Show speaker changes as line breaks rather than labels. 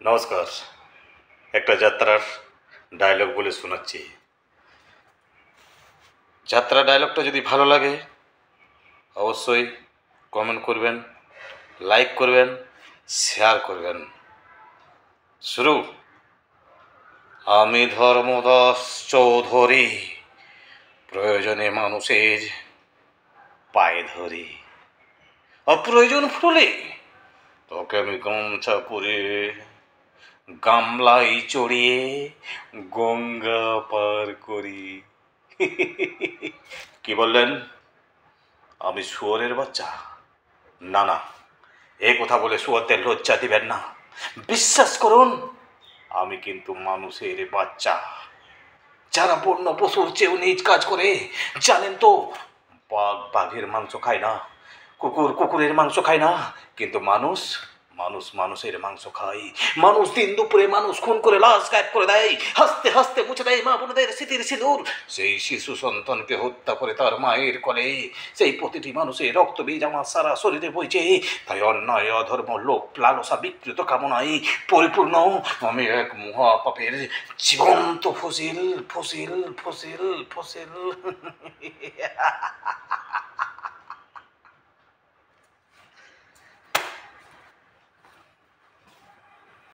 নমস্কার। একটা যাত্রার ডায়লগ বলে শোনাচ্ছি। যাত্রা ডায়লগটা যদি ভালো লাগে অবশ্যই কমেন্ট করবেন, লাইক করবেন, শেয়ার করবেন। শুরু। আমি ধর্মদাস চৌধুরী প্রয়োজনে মানুষের পায়ে ধরি, অপ্রয়োজন হলে তোকে আমি গামছা পরে গামলায় চড়িয়ে গঙ্গা পার করি। কি বললেন? আমি শুয়োরের বাচ্চা? না না, এ কথা বলে শুয়োরদের লজ্জা দিবেন না। বিশ্বাস করুন, আমি কিন্তু মানুষের বাচ্চা। যারা বন্য পশুর চেয়েও নিজ কাজ করে, জানেন তো, বাঘ বাঘের মাংস খায় না, কুকুর কুকুরের মাংস খায় না, কিন্তু মানুষ মানুষ মানুষের মাংস খায়। মানুষ দিন দুপুরে মানুষ খুন করে লাশ গায়েব করে দেয়, হাসতে হাসতে মুছে দেয় মা বোনদের স্মৃতির সিঁদুর। সেই শিশু সন্তানকে হত্যা করে তার মায়ের কোলে সেই প্রতিটি মানুষের রক্তবীজ আমার সারা শরীরে বইছে। তাই অন্যায়, অধর্ম, লোভ, লালসা, বিকৃত কামনায় পরিপূর্ণ আমি এক মহাপাপের জীবন্ত ফসিল ফসিল ফসিল ফসিল।